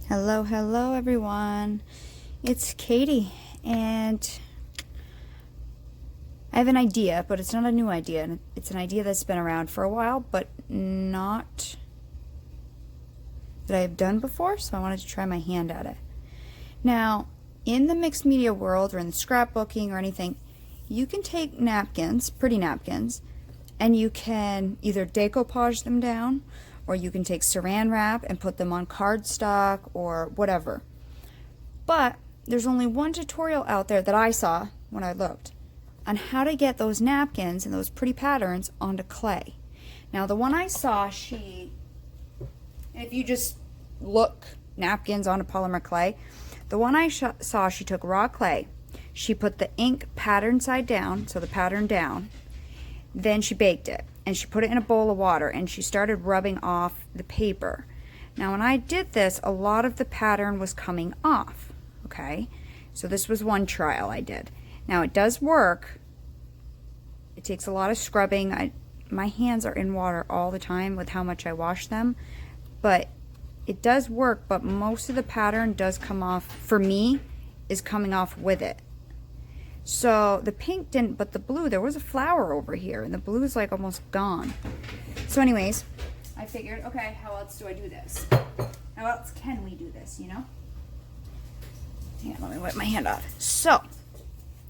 Hello, hello everyone. It's Katie, and I have an idea, but it's not a new idea. And it's an idea that's been around for a while, but not that I have done before, so I wanted to try my hand at it. Now, in the mixed media world, or in the scrapbooking or anything, you can take napkins, pretty napkins, and you can either decoupage them down, or you can take saran wrap and put them on cardstock or whatever. But there's only one tutorial out there that I saw when I looked on how to get those napkins and those pretty patterns onto clay. Now the one I saw, if you just look napkins on a polymer clay, the one I saw, she took raw clay, she put the ink pattern side down, so the pattern down, then she baked it, and she put it in a bowl of water, and she started rubbing off the paper. Now when I did this, a lot of the pattern was coming off, okay? So this was one trial I did. Now it does work. It takes a lot of scrubbing. My hands are in water all the time with how much I wash them, but it does work, but most of the pattern does come off, for me, is coming off with it. So the pink didn't, but the blue, there was a flower over here, and the blue is like almost gone. So anyways, I figured, okay, how else do I do this? How else can we do this, you know? Hang on, let me wipe my hand off. So,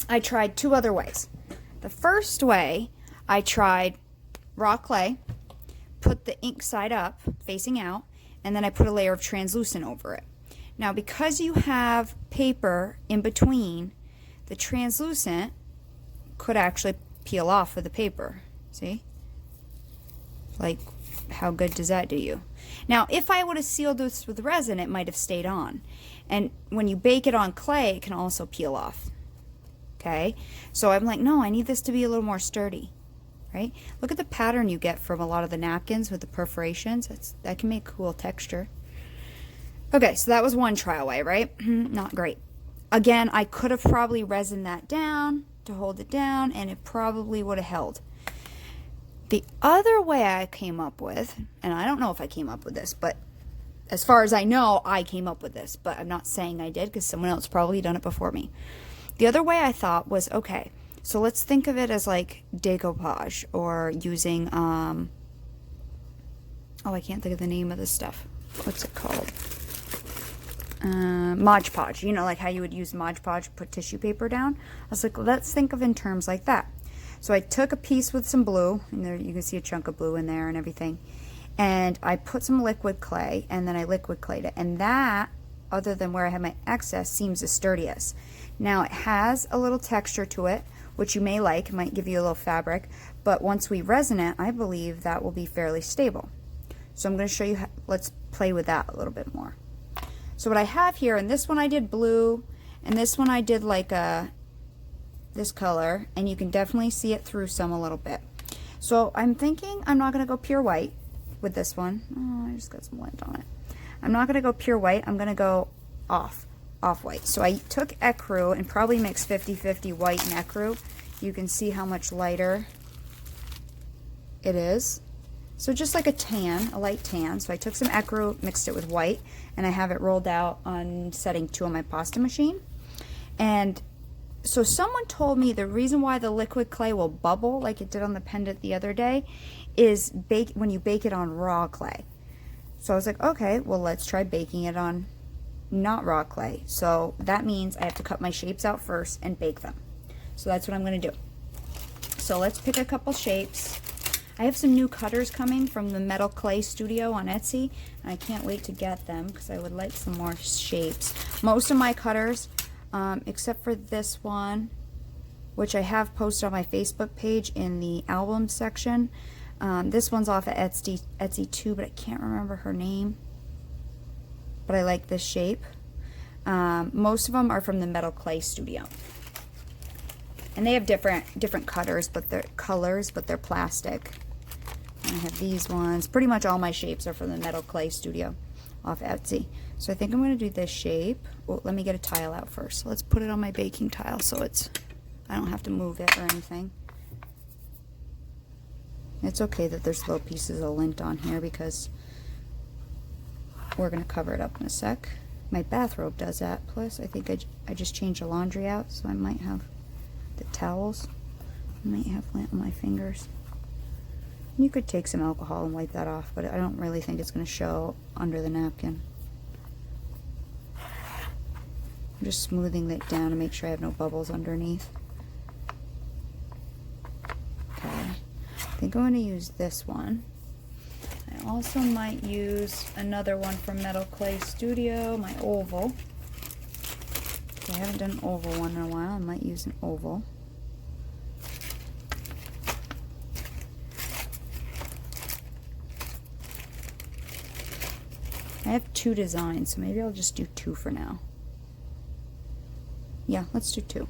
I tried two other ways. The first way, I tried raw clay, put the ink side up, facing out, and then I put a layer of translucent over it. Now, because you have paper in between, the translucent could actually peel off of the paper. See? Like, how good does that do you? Now, if I would have sealed this with resin, it might have stayed on. And when you bake it on clay, it can also peel off. Okay? So I'm like, no, I need this to be a little more sturdy. Right? Look at the pattern you get from a lot of the napkins with the perforations. That can make cool texture. Okay, so that was one trial way, right? Not great. Again, I could have probably resined that down to hold it down, and it probably would have held. The other way I came up with, and I don't know if I came up with this, but as far as I know, I came up with this, but I'm not saying I did because someone else probably done it before me. The other way I thought was, okay, so let's think of it as like decoupage, or using, oh, I can't think of the name of this stuff. What's it called? Mod Podge, you know, like how you would use Mod Podge, put tissue paper down. I was like, let's think of in terms like that. So I took a piece with some blue, and there you can see a chunk of blue in there and everything, and I put some liquid clay, and then I liquid clayed it, and that, other than where I had my excess, seems the sturdiest. Now it has a little texture to it, which you may like. It might give you a little fabric, but once we resin it, I believe that will be fairly stable. So I'm going to show you how, let's play with that a little bit more. So what I have here, and this one I did blue, and this one I did like this color, and you can definitely see it through some a little bit. So I'm thinking I'm not going to go pure white with this one. Oh, I just got some lint on it. I'm not going to go pure white. I'm going to go off white. So I took ecru and probably mixed 50-50 white and ecru. You can see how much lighter it is. So just like a tan, a light tan. So I took some ecru, mixed it with white, and I have it rolled out on setting 2 on my pasta machine. And so someone told me the reason why the liquid clay will bubble like it did on the pendant the other day is when you bake it on raw clay. So I was like, okay, well, let's try baking it on not raw clay. So that means I have to cut my shapes out first and bake them. So that's what I'm going to do. So let's pick a couple shapes. I have some new cutters coming from the Metal Clay Studio on Etsy, and I can't wait to get them because I would like some more shapes. Most of my cutters, except for this one, which I have posted on my Facebook page in the album section. This one's off of Etsy too, but I can't remember her name. But I like this shape. Most of them are from the Metal Clay Studio. And they have different cutters, but they're colors, but they're plastic. And I have these ones. Pretty much all my shapes are from the Metal Clay Studio off Etsy. So I think I'm going to do this shape. Well, let me get a tile out first. So let's put it on my baking tile so I don't have to move it or anything. It's okay that there's little pieces of lint on here because we're going to cover it up in a sec. My bathrobe does that. Plus, I think I just changed the laundry out, so I might have the towels. I might have lint on my fingers. You could take some alcohol and wipe that off, but I don't really think it's going to show under the napkin. I'm just smoothing it down to make sure I have no bubbles underneath. Okay, I think I'm going to use this one. I also might use another one from Metal Clay Studio, my oval. I haven't done an oval one in a while. I might use an oval. I have 2 designs, so maybe I'll just do 2 for now. Yeah, let's do 2.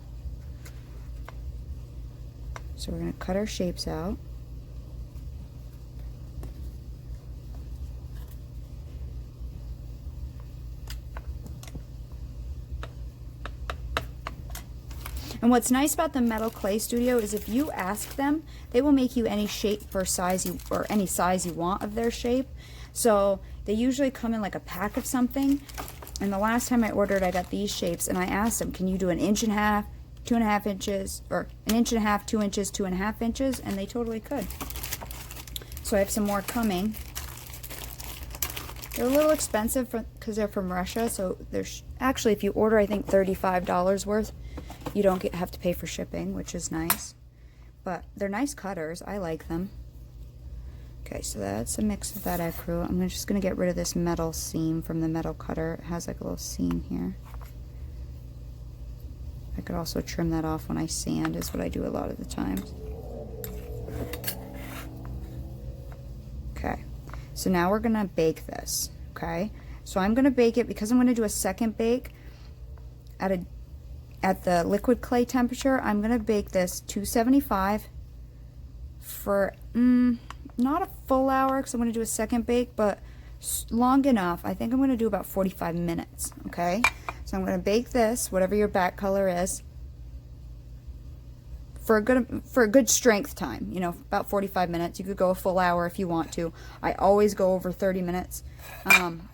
So we're going to cut our shapes out. And what's nice about the Metal Clay Studio is if you ask them, they will make you any shape or size or any size you want of their shape. So they usually come in like a pack of something. And the last time I ordered, I got these shapes, and I asked them, can you do 1.5 inches, 2.5 inches, or 1.5 inches, 2 inches, 2.5 inches, and they totally could. So I have some more coming. They're a little expensive because they're from Russia, so there's actually, if you order, I think $35 worth, you don't have to pay for shipping, which is nice. But they're nice cutters. I like them. Okay, so that's a mix of that ecru. I'm just going to get rid of this metal seam from the metal cutter. It has like a little seam here. I could also trim that off when I sand, is what I do a lot of the times. Okay, so now we're going to bake this. Okay, so I'm going to bake it because I'm going to do a second bake at the liquid clay temperature. I'm going to bake this 275 for not a full hour because I'm going to do a second bake, but long enough. I think I'm going to do about 45 minutes. Okay, so I'm going to bake this, whatever your back color is, for a good strength time. You know, about 45 minutes. You could go a full hour if you want to. I always go over 30 minutes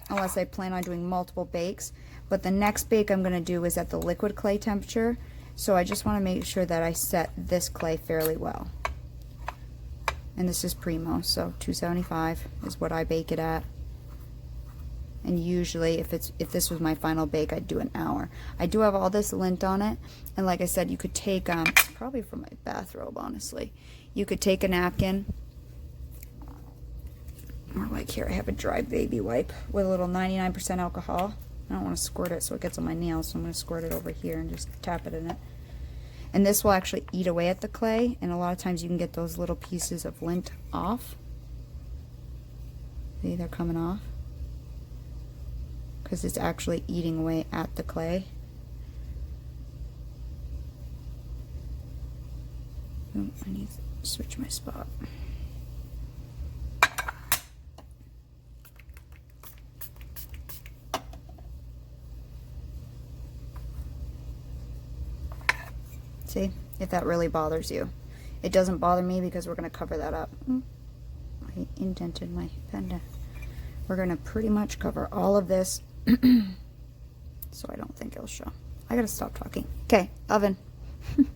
unless I plan on doing multiple bakes. But the next bake I'm going to do is at the liquid clay temperature, so I just want to make sure that I set this clay fairly well. And this is Primo, so 275 is what I bake it at. And usually, if this was my final bake, I'd do an hour. I do have all this lint on it, and like I said, you could take probably from my bathrobe, honestly. You could take a napkin, or like here, I have a dry baby wipe with a little 99% alcohol. I don't want to squirt it so it gets on my nails, so I'm going to squirt it over here and just tap it in it. And this will actually eat away at the clay, and a lot of times you can get those little pieces of lint off. See, they're coming off because it's actually eating away at the clay. Oh, I need to switch my spot. See, if that really bothers you. It doesn't bother me because we're going to cover that up. I indented my pen. We're going to pretty much cover all of this so I don't think it'll show. I got to stop talking. Okay, oven. You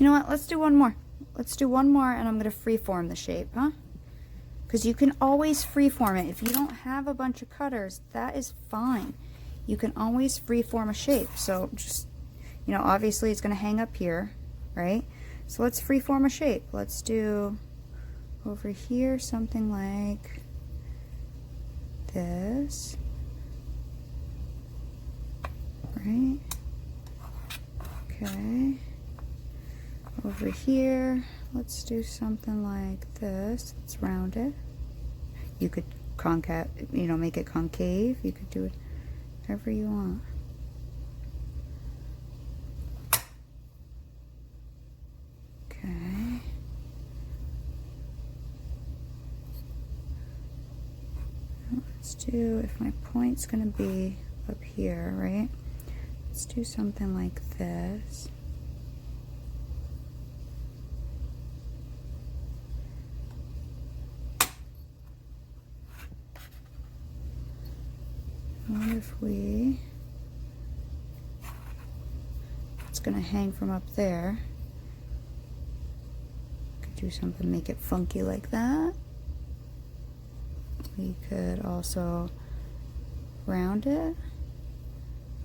know what? Let's do one more. Let's do one more, and I'm going to freeform the shape, huh? Because you can always freeform it. If you don't have a bunch of cutters, that is fine. You can always freeform a shape. So just, you know, obviously it's going to hang up here, right? So let's freeform a shape. Let's do over here something like this, right? Okay. Over here, let's do something like this. Let's round it. You could make it concave. You could do it however you want. Okay. Let's do, if my point's going to be up here, right? Let's do something like this. What if we, it's gonna hang from up there. Could do something, make it funky like that. We could also round it.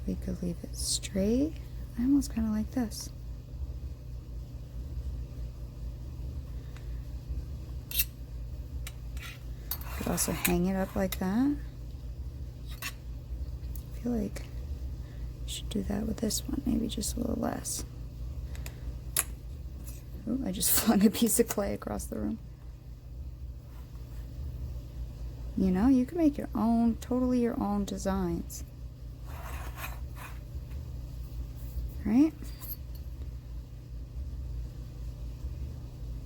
We could leave it straight. I almost kind of like this. Could also hang it up like that. I feel like I should do that with this one, maybe just a little less. Ooh, I just flung a piece of clay across the room. You know, you can make your own, totally your own designs. Right?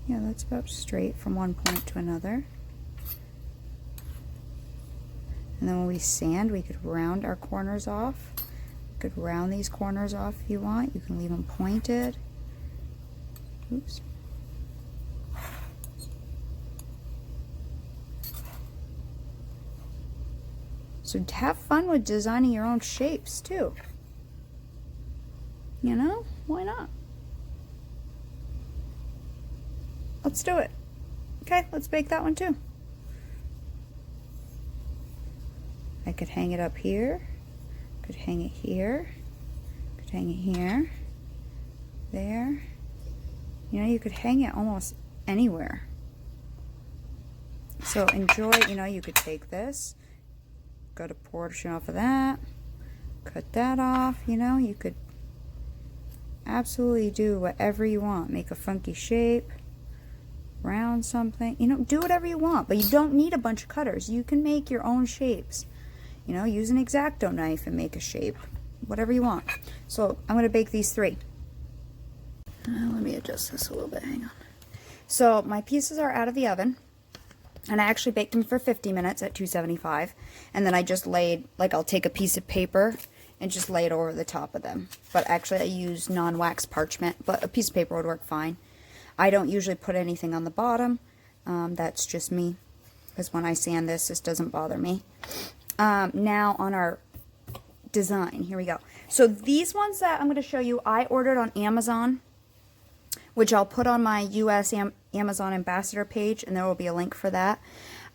Yeah, that's about straight from one point to another. And then when we sand, we could round our corners off. You could round these corners off if you want. You can leave them pointed. Oops. So have fun with designing your own shapes too. You know, why not? Let's do it. Okay, let's bake that one too. I could hang it up here, could hang it here, could hang it here, there. You know, you could hang it almost anywhere. So enjoy, you know, you could take this, got a portion off of that, cut that off, you know, you could absolutely do whatever you want. Make a funky shape, round something, you know, do whatever you want, but you don't need a bunch of cutters. You can make your own shapes. You know, use an X-Acto knife and make a shape, whatever you want. So I'm going to bake these 3. Let me adjust this a little bit, hang on. So my pieces are out of the oven. And I actually baked them for 50 minutes at 275. And then I just laid, like I'll take a piece of paper and just lay it over the top of them. But actually I use non-wax parchment, but a piece of paper would work fine. I don't usually put anything on the bottom. That's just me. Because when I sand this doesn't bother me. Now on our design, here we go. So these ones that I'm going to show you, I ordered on Amazon, which I'll put on my US Amazon ambassador page, and there will be a link for that.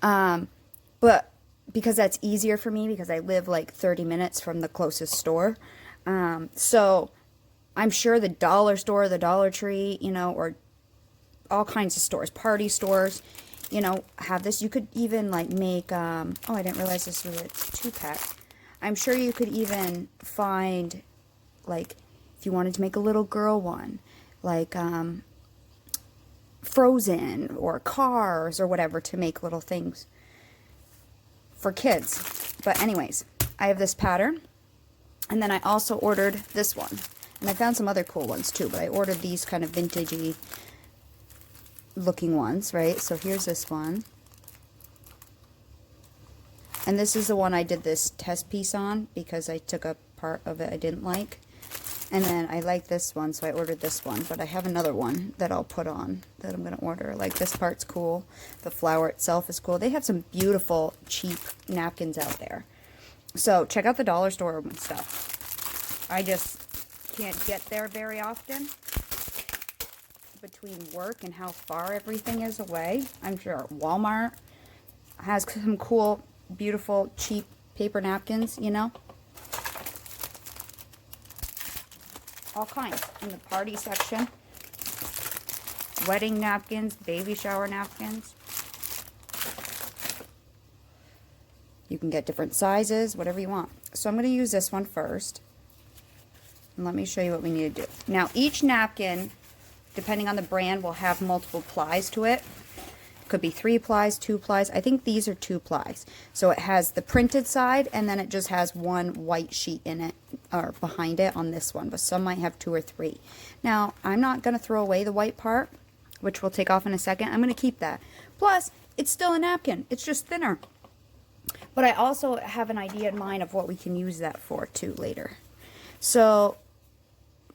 But because that's easier for me, because I live like 30 minutes from the closest store. So I'm sure the dollar store, the Dollar Tree, you know, or all kinds of stores, party stores, you know, have this. You could even like make, oh, I didn't realize this was a 2-pack. I'm sure you could even find, like, if you wanted to make a little girl one, like Frozen or Cars or whatever, to make little things for kids. But anyways, I have this pattern, and then I also ordered this one, and I found some other cool ones too, but I ordered these kind of vintagey looking ones, right? So here's this one, and this is the one I did this test piece on because I took a part of it I didn't like. And then I like this one, so I ordered this one. But I have another one that I'll put on that I'm going to order. Like, this part's cool. The flower itself is cool. They have some beautiful, cheap napkins out there. So check out the dollar store and stuff. I just can't get there very often between work and how far everything is away. I'm sure Walmart has some cool, beautiful, cheap paper napkins, you know. All kinds in the party section. Wedding napkins, baby shower napkins. You can get different sizes, whatever you want. So I'm going to use this one first. And let me show you what we need to do. Now, each napkin, depending on the brand, will have multiple plies to it. Could be 3 plies, 2 plies. I think these are 2 plies. So it has the printed side, and then it just has one white sheet in it, or behind it on this one. But some might have 2 or 3. Now, I'm not going to throw away the white part, which we'll take off in a second. I'm going to keep that. Plus, it's still a napkin. It's just thinner. But I also have an idea in mind of what we can use that for, too, later. So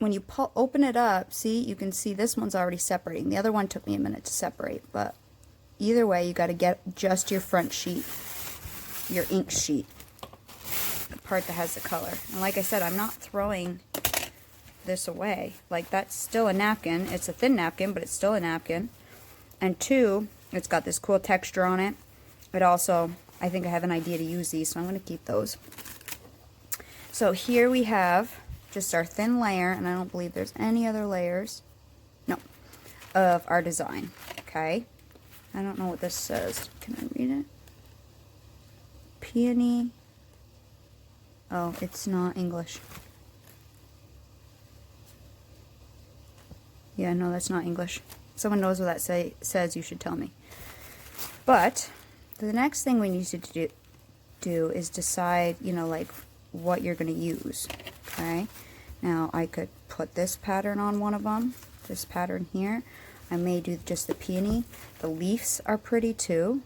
when you open it up, see, you can see this one's already separating. The other one took me a minute to separate, but either way, you got to get just your front sheet, your ink sheet. part that has the color. And like I said, I'm not throwing this away. Like, that's still a napkin. It's a thin napkin, but it's still a napkin. And two, it's got this cool texture on it. It also, I think I have an idea to use these, so I'm going to keep those. So here we have just our thin layer, and I don't believe there's any other layers, no, of our design, okay? I don't know what this says. Can I read it? Peony. Oh, it's not English. Yeah, no, that's not English. Someone knows what that says, you should tell me. But the next thing we need to do is decide, you know, like what you're going to use, okay? Now, I could put this pattern on one of them, this pattern here. I may do just the peony. The leaves are pretty too,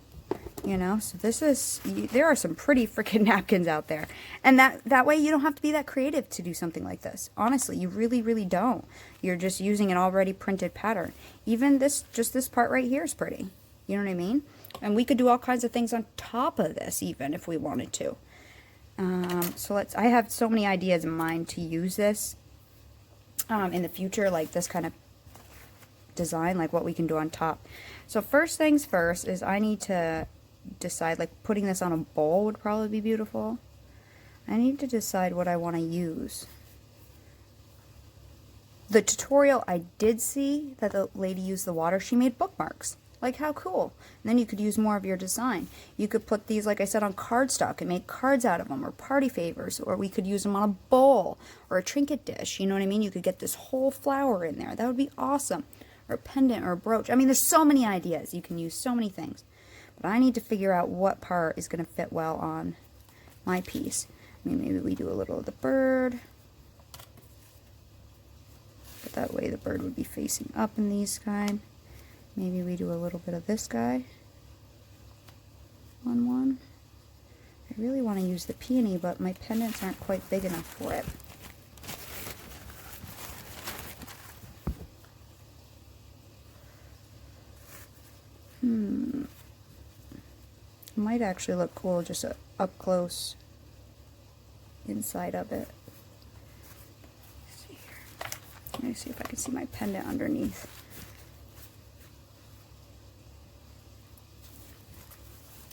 you know, so this is, there are some pretty freaking napkins out there. And that way you don't have to be that creative to do something like this. Honestly, you really, really don't. You're just using an already printed pattern. Even this, just this part right here is pretty. You know what I mean? And we could do all kinds of things on top of this even if we wanted to. So I have so many ideas in mind to use this in the future, like this kind of design, like what we can do on top. So first things first is I need to decide, like putting this on a bowl would probably be beautiful. I need to decide what I want to use. The tutorial I did see that the lady used the water, she made bookmarks. Like, how cool. And then you could use more of your design. You could put these, like I said, on cardstock and make cards out of them, or party favors, or we could use them on a bowl or a trinket dish. You know what I mean? You could get this whole flower in there. That would be awesome. Or a pendant or a brooch. I mean, there's so many ideas. You can use so many things. But I need to figure out what part is going to fit well on my piece. I mean, maybe we do a little of the bird. But that way the bird would be facing up in these kind. Maybe we do a little bit of this guy on one. I really want to use the peony, but my pendants aren't quite big enough for it. It might actually look cool just up close inside of it. Let's see here. Let me see if I can see my pendant underneath.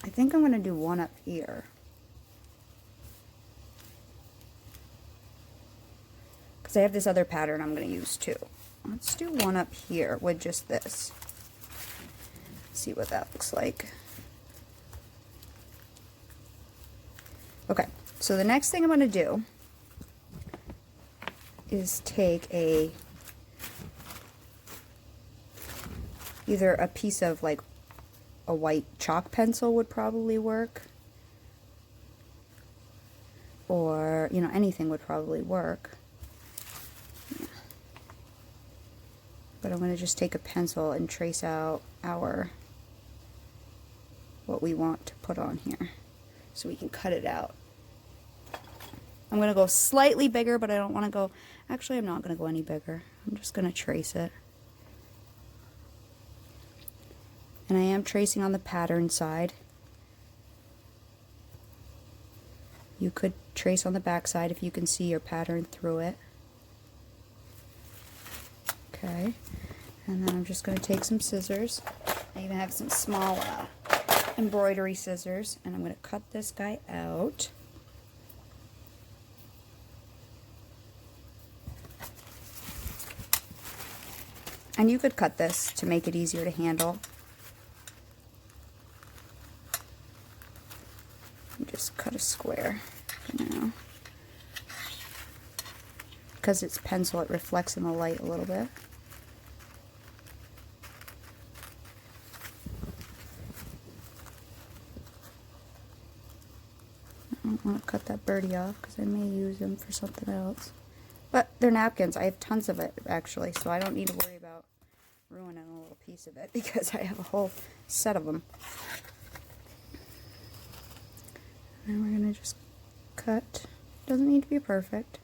I think I'm going to do one up here. Because I have this other pattern I'm going to use too. Let's do one up here with just this. See what that looks like. Okay, so the next thing I'm going to do is take either a piece of like a white chalk pencil would probably work, or you know, anything would probably work. Yeah. But I'm going to just take a pencil and trace out what we want to put on here so we can cut it out. I'm going to go slightly bigger, but I don't want to go, actually I'm not going to go any bigger. I'm just going to trace it. And I am tracing on the pattern side. You could trace on the back side if you can see your pattern through it. Okay, and then I'm just going to take some scissors. I even have some small embroidery scissors, and I'm going to cut this guy out. And you could cut this to make it easier to handle. And just cut a square for now. Because it's pencil, it reflects in the light a little bit. I don't want to cut that birdie off because I may use them for something else. But they're napkins. I have tons of it, actually, so I don't need to worry about ruining a little piece of it because I have a whole set of them. And we're going to just cut. Doesn't need to be perfect.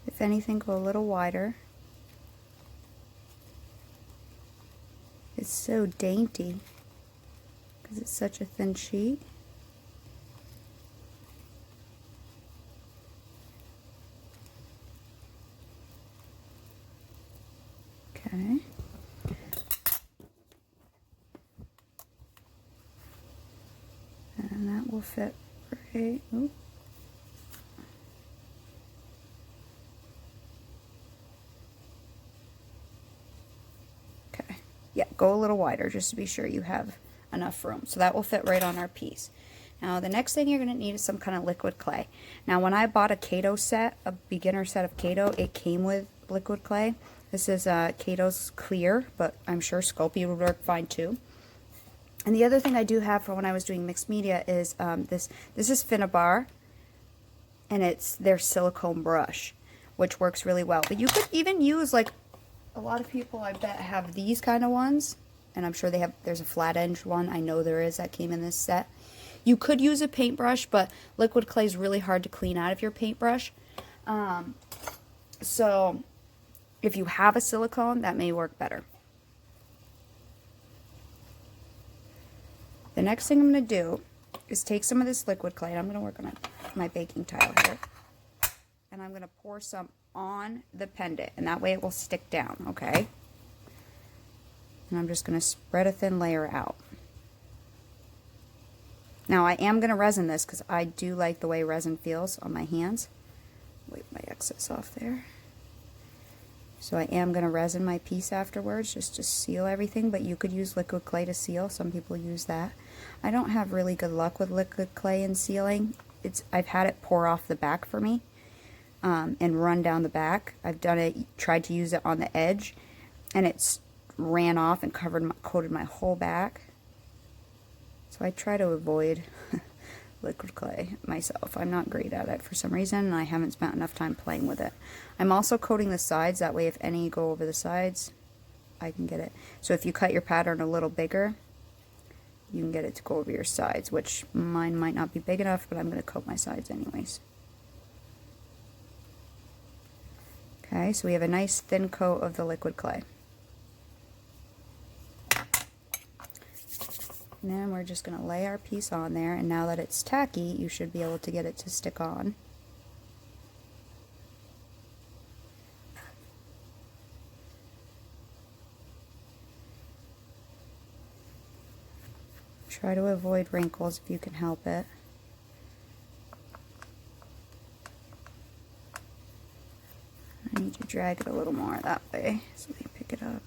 If anything, go a little wider. is so dainty because it's such a thin sheet. Okay. And that will fit right. Ooh. Okay. Yeah, go a little wider just to be sure you have enough room. So that will fit right on our piece. Now the next thing you're going to need is some kind of liquid clay. Now when I bought a Kato set, a beginner set of Kato, it came with liquid clay. This is Kato's Clear, but I'm sure Sculpey would work fine too. And the other thing I do have for when I was doing mixed media is this is Finnabar, and it's their silicone brush, which works really well. But you could even use, like, a lot of people I bet have these kind of ones, and I'm sure there's a flat edge one, I know there is, that came in this set. You could use a paintbrush, but liquid clay is really hard to clean out of your paintbrush. So if you have a silicone, that may work better. The next thing I'm going to do is take some of this liquid clay, and I'm going to work on my baking tile here, and I'm going to pour some on the pendant, and that way it will stick down, okay? And I'm just going to spread a thin layer out. Now I am going to resin this because I do like the way resin feels on my hands. Wipe my excess off there. So I am going to resin my piece afterwards just to seal everything, but you could use liquid clay to seal. Some people use that. I don't have really good luck with liquid clay in sealing. I've had it pour off the back for me and run down the back. I've done it, tried to use it on the edge, and it's ran off and coated my whole back. So I try to avoid liquid clay myself. I'm not great at it for some reason, and I haven't spent enough time playing with it. I'm also coating the sides, that way if any go over the sides, I can get it. So if you cut your pattern a little bigger, you can get it to go over your sides, which mine might not be big enough, but I'm going to coat my sides anyways. Okay, so we have a nice thin coat of the liquid clay. And then we're just going to lay our piece on there, and now that it's tacky, you should be able to get it to stick on. Try to avoid wrinkles if you can help it. I need to drag it a little more that way so you pick it up.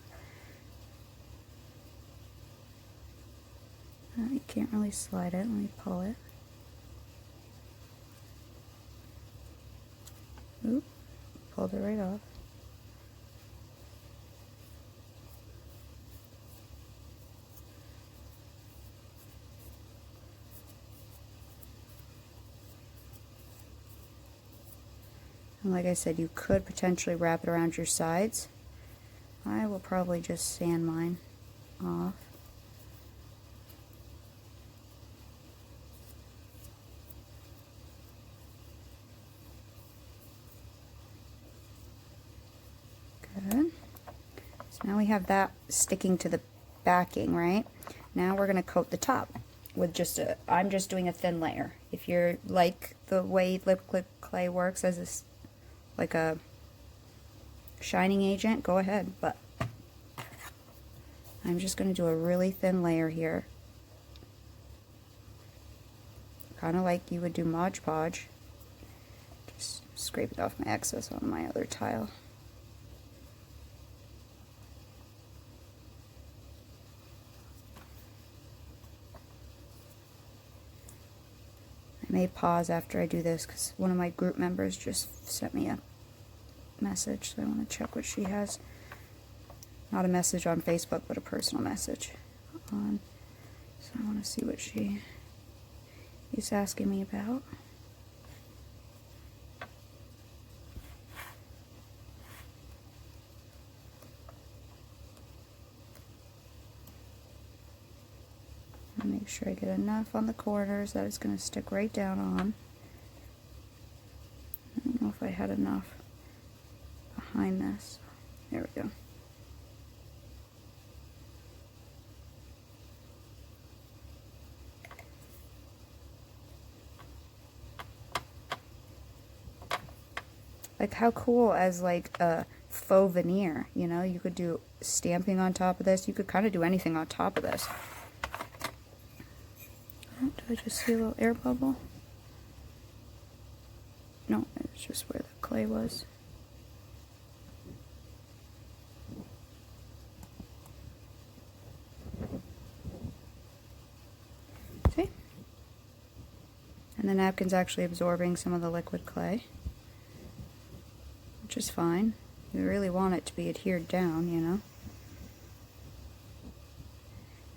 You can't really slide it. Let me pull it. Oop, pulled it right off. And like I said, you could potentially wrap it around your sides. I will probably just sand mine off. Good. So now we have that sticking to the backing, right? Now we're going to coat the top with I'm just doing a thin layer. If you're like the way liquid clay works as like a shining agent, go ahead, but I'm just going to do a really thin layer here. Kind of like you would do Mod Podge. Just scrape it off my excess on my other tile. I may pause after I do this because one of my group members just sent me a message, so I want to check what she has. Not a message on Facebook, but a personal message on. So I want to see what she is asking me about. I'll make sure I get enough on the corners that it's going to stick right down on. I don't know if I had enough behind this. There we go. Like, how cool as like a faux veneer, you know? You could do stamping on top of this. You could kind of do anything on top of this. Oh, did I just see a little air bubble? No, it's just where the clay was. See? And the napkin's actually absorbing some of the liquid clay, which is fine. You really want it to be adhered down, you know?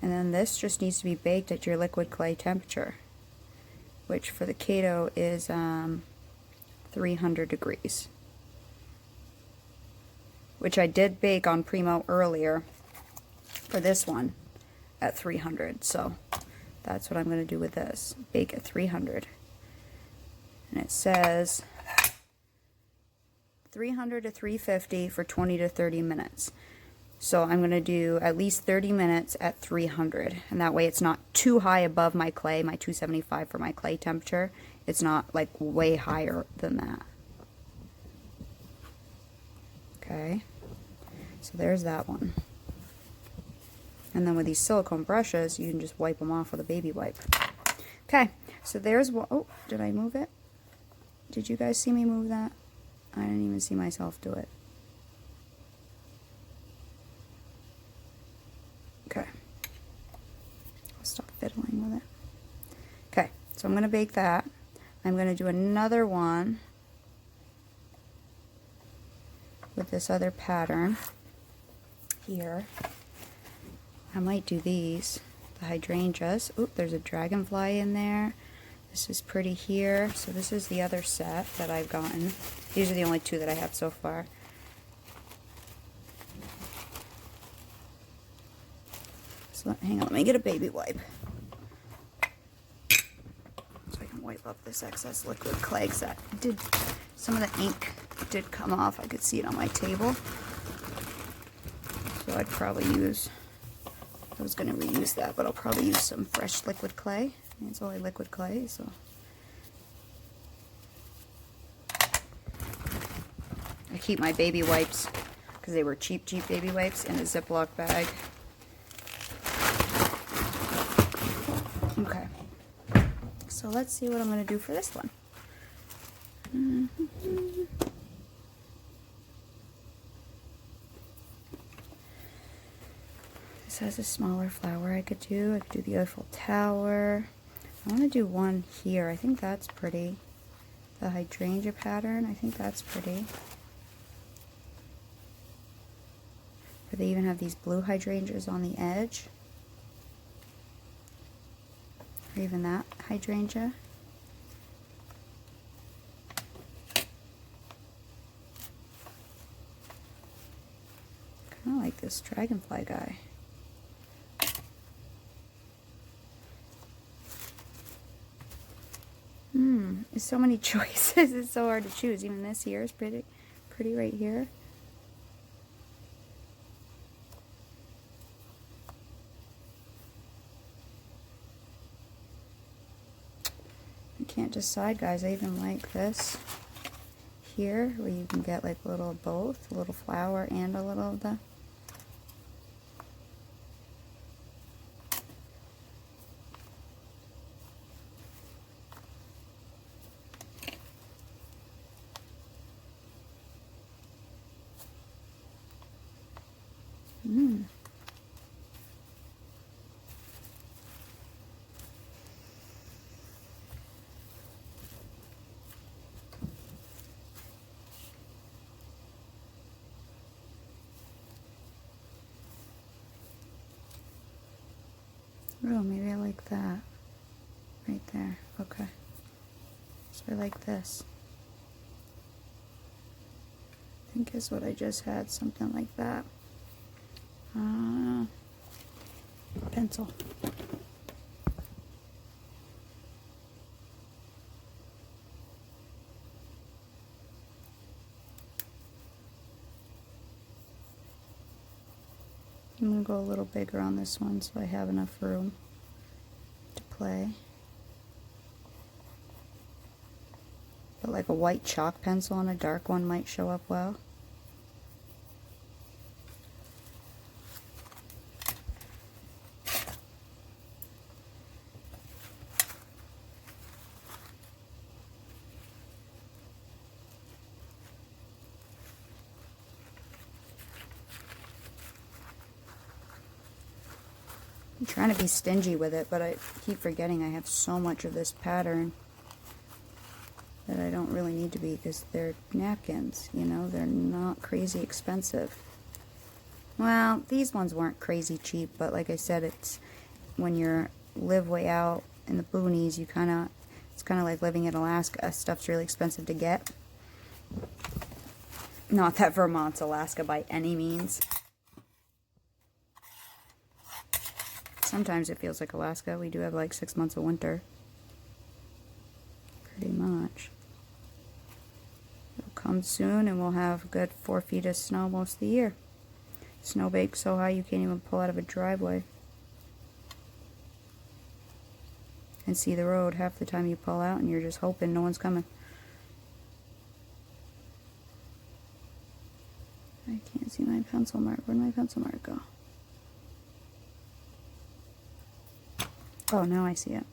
And then this just needs to be baked at your liquid clay temperature, which for the Kato is 300 degrees. Which I did bake on Primo earlier for this one at 300. So that's what I'm going to do with this. Bake at 300. And it says 300 to 350 for 20 to 30 minutes. So I'm going to do at least 30 minutes at 300. And that way it's not too high above my clay, my 275 for my clay temperature. It's not like way higher than that. Okay. So there's that one. And then with these silicone brushes, you can just wipe them off with a baby wipe. Okay. So there's one. Oh, did I move it? Did you guys see me move that? I didn't even see myself do it. Okay. I'll stop fiddling with it. Okay, so I'm going to bake that. I'm going to do another one with this other pattern here. I might do these, the hydrangeas. Oop, there's a dragonfly in there. This is pretty here. So this is the other set that I've gotten. These are the only two that I have so far. So hang on, let me get a baby wipe. So I can wipe up this excess liquid clay, because that did, some of the ink did come off. I could see it on my table. So I'd probably use, I was going to reuse that, but I'll probably use some fresh liquid clay. It's only liquid clay, so. I keep my baby wipes, because they were cheap baby wipes, in a Ziploc bag. Okay. So let's see what I'm going to do for this one. This has a smaller flower I could do. I could do the Eiffel Tower. I want to do one here. I think that's pretty. The hydrangea pattern, I think that's pretty. Or they even have these blue hydrangeas on the edge. Or even that hydrangea. Kind of like this dragonfly guy. There's so many choices. It's so hard to choose. Even this here is pretty right here. I can't decide, guys. I even like this here, where you can get like a little of both, a little flower and a little of the. Oh, maybe I like that. Right there. Okay. So I like this. I think is what I just had. Something like that. Pencil. I'm going to go a little bigger on this one so I have enough room to play. But like a white chalk pencil and a dark one might show up well. I'm trying to be stingy with it, but I keep forgetting I have so much of this pattern that I don't really need to be, because they're napkins, you know, they're not crazy expensive. Well, these ones weren't crazy cheap, but like I said, it's when you live way out in the boonies, it's kind of like living in Alaska. Stuff's really expensive to get. Not that Vermont's Alaska by any means. Sometimes it feels like Alaska. We do have like 6 months of winter. Pretty much. It'll come soon and we'll have a good 4 feet of snow most of the year. Snow bakes so high you can't even pull out of a driveway and see the road half the time you pull out, and you're just hoping no one's coming. I can't see my pencil mark. Where'd my pencil mark go? Oh, now I see it.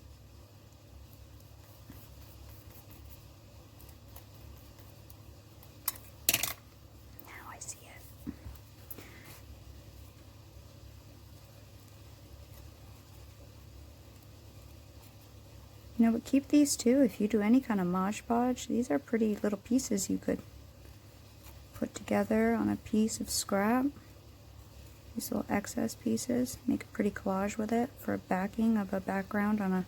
Now I see it. You know, but keep these too. If you do any kind of Mod Podge, these are pretty little pieces you could put together on a piece of scrap. These little excess pieces. Make a pretty collage with it for a backing of a background on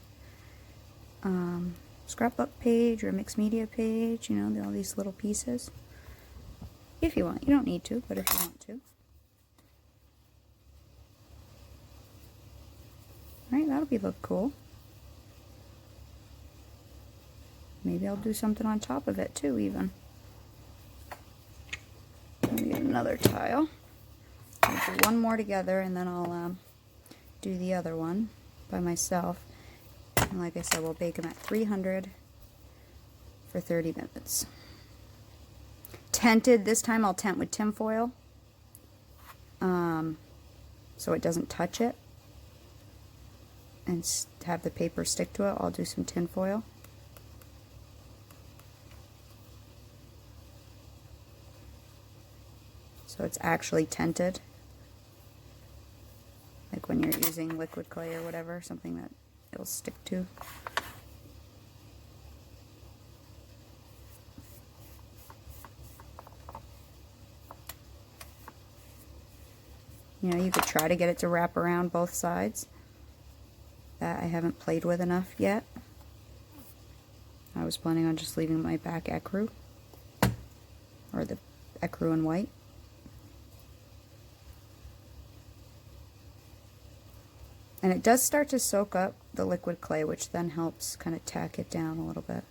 a scrapbook page or a mixed media page. You know, all these little pieces. If you want. You don't need to, but if you want to. Alright, that'll look cool. Maybe I'll do something on top of it too, even. Let me get another tile. I'll do one more together, and then I'll do the other one by myself. And like I said, we'll bake them at 300 for 30 minutes. Tented, this time I'll tent with tin foil, so it doesn't touch it, and have the paper stick to it. I'll do some tin foil. So it's actually tented. Like when you're using liquid clay or whatever, something that it'll stick to. You know, you could try to get it to wrap around both sides. That I haven't played with enough yet. I was planning on just leaving my back ecru, or the ecru in white. And it does start to soak up the liquid clay, which then helps kind of tack it down a little bit.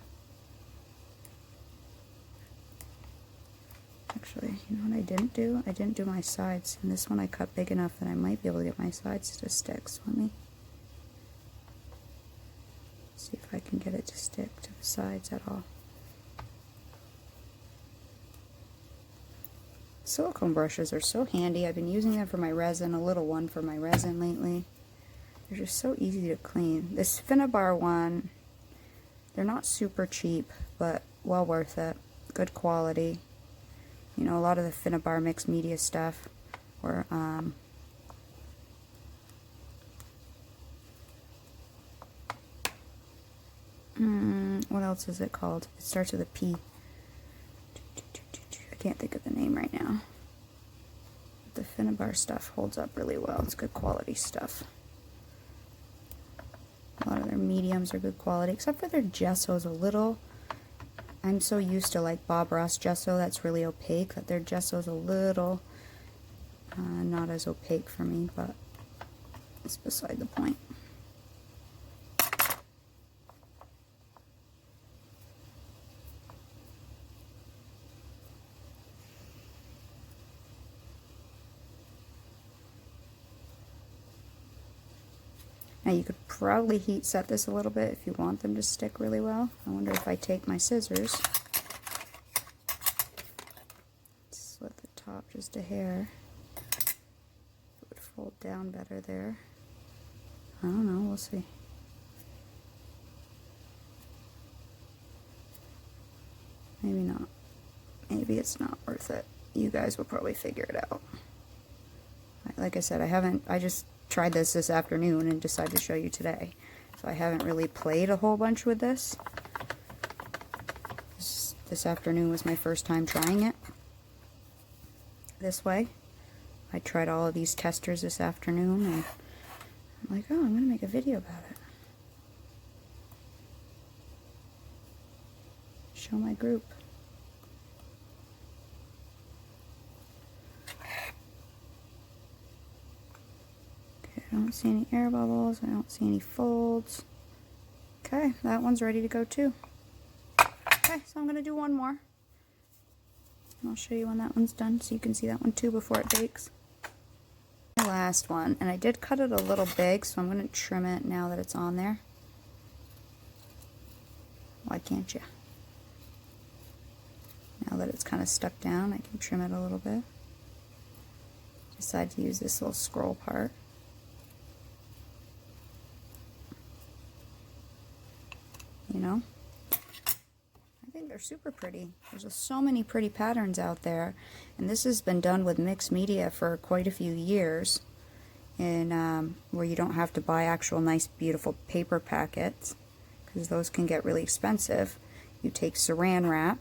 Actually, you know what I didn't do? I didn't do my sides. And this one I cut big enough that I might be able to get my sides to stick. So let me see if I can get it to stick to the sides at all. Silicone brushes are so handy. I've been using them for my resin, a little one for my resin lately. They're just so easy to clean. This Finnabar one, they're not super cheap, but well worth it. Good quality. You know, a lot of the Finnabar mixed media stuff, or what else is it called? It starts with a P. I can't think of the name right now. The Finnabar stuff holds up really well. It's good quality stuff. A lot of their mediums are good quality, except for their gesso's a little. I'm so used to like Bob Ross gesso that's really opaque that their gesso's a little not as opaque for me, but it's beside the point. Now you could probably heat set this a little bit if you want them to stick really well. I wonder if I take my scissors just a hair. It would fold down better there. I don't know, we'll see. Maybe not. Maybe it's not worth it. You guys will probably figure it out. Like I said, I just tried this afternoon and decided to show you today. So I haven't really played a whole bunch with this. This afternoon was my first time trying it this way. I tried all of these testers this afternoon and I'm like, oh, I'm going to make a video about it. Show my group. Okay, I don't see any air bubbles. I don't see any folds. Okay, that one's ready to go too. Okay, so I'm going to do one more. And I'll show you when that one's done so you can see that one too before it bakes. The last one, and I did cut it a little big, so I'm going to trim it now that it's on there. Why can't you? Now that it's kind of stuck down, I can trim it a little bit. Decide to use this little scroll part. You know? I think they're super pretty. There's just so many pretty patterns out there. And this has been done with mixed media for quite a few years. And where you don't have to buy actual nice beautiful paper packets, because those can get really expensive. You take saran wrap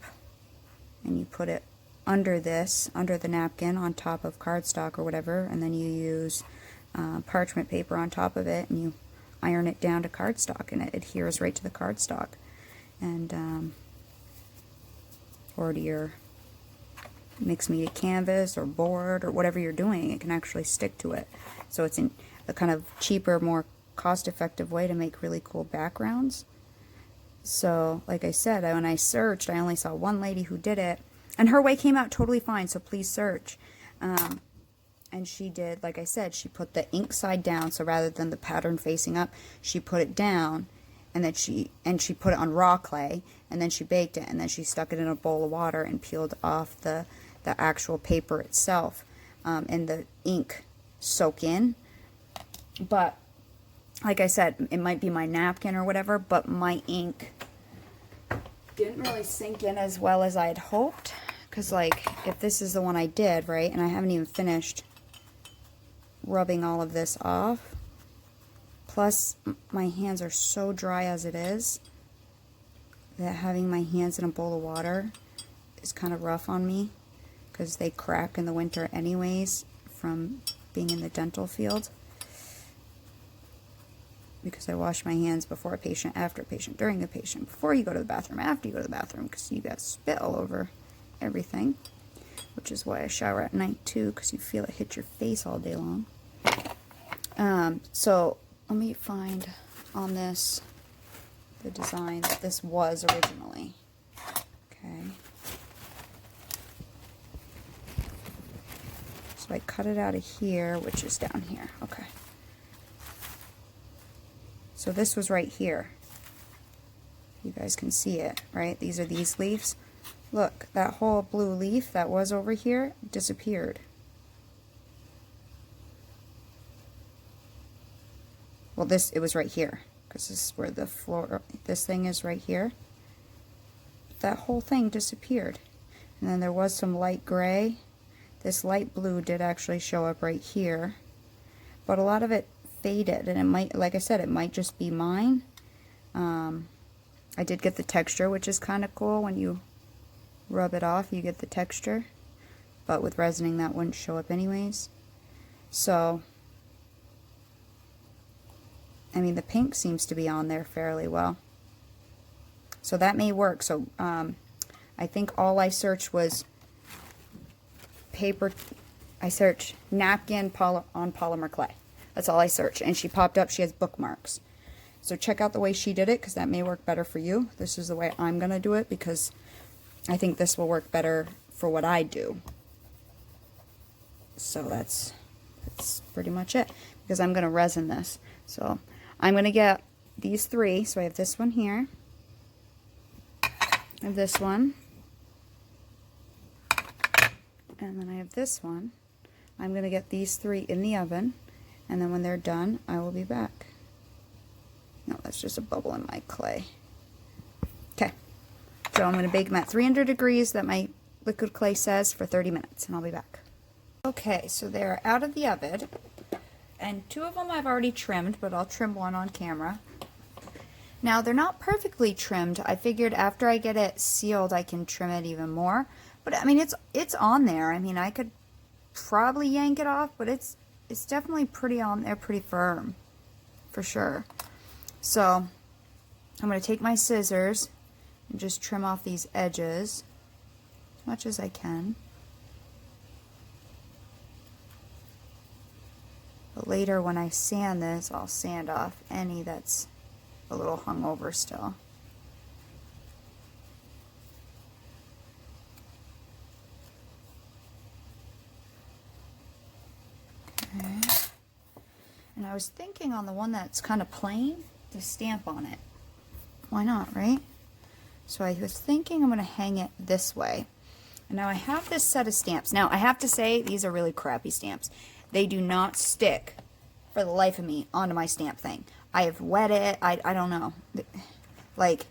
and you put it under this, under the napkin on top of cardstock or whatever, and then you use parchment paper on top of it and you iron it down to cardstock, and it adheres right to the cardstock. And or to your mixed media canvas or board or whatever you're doing, it can actually stick to it. So it's a kind of cheaper, more cost-effective way to make really cool backgrounds. So, like I said, when I searched, I only saw one lady who did it, and her way came out totally fine, so please search. And she did, like I said, she put the ink side down, so rather than the pattern facing up, she put it down, and then she put it on raw clay, and then she baked it, and then she stuck it in a bowl of water and peeled off the actual paper itself, and the ink soak in. But like I said, it might be my napkin or whatever, but my ink didn't really sink in as well as I had hoped. Because, like, if this is the one I did, right, and I haven't even finished rubbing all of this off, plus my hands are so dry as it is that having my hands in a bowl of water is kind of rough on me, because they crack in the winter anyways from being in the dental field. Because I wash my hands before a patient, after a patient, during a patient, before you go to the bathroom, after you go to the bathroom, because you got spit all over everything. Which is why I shower at night too, because you feel it hit your face all day long. So let me find on this the design that this was originally. Okay. So I cut it out of here, which is down here. Okay. So this was right here. You guys can see it, right? These are these leaves. Look, that whole blue leaf that was over here disappeared. Well, it was right here, because this is where the floor, this thing is right here. That whole thing disappeared. And then there was some light gray. This light blue did actually show up right here. But a lot of it faded, and it might, like I said, it might just be mine. I did get the texture, which is kind of cool. When you rub it off, you get the texture, but with resining that wouldn't show up anyways. So I mean, the pink seems to be on there fairly well, so that may work. So I think all I searched was paper. I searched napkin on polymer clay. That's all I searched, and she popped up. She has bookmarks. So check out the way she did it, because that may work better for you. This is the way I'm going to do it, because I think this will work better for what I do. So that's pretty much it, because I'm going to resin this. So I'm going to get these three. So I have this one here. I have this one. And then I have this one. I'm going to get these 3 in the oven, and then when they're done, I will be back. No, that's just a bubble in my clay. Okay, so I'm going to bake them at 300 degrees that my liquid clay says for 30 minutes, and I'll be back. Okay, so they're out of the oven, and 2 of them I've already trimmed, but I'll trim one on camera. Now, they're not perfectly trimmed. I figured after I get it sealed, I can trim it even more. But, I mean, it's on there. I mean, I could probably yank it off, but it's definitely pretty on there, pretty firm, for sure. So, I'm going to take my scissors and just trim off these edges as much as I can. But later, when I sand this, I'll sand off any that's a little hung over still. Okay. And I was thinking on the one that's kind of plain to stamp on it. Why not, right? So I was thinking I'm going to hang it this way. And now I have this set of stamps. Now I have to say these are really crappy stamps. They do not stick for the life of me onto my stamp thing. I have wet it. I don't know. Like,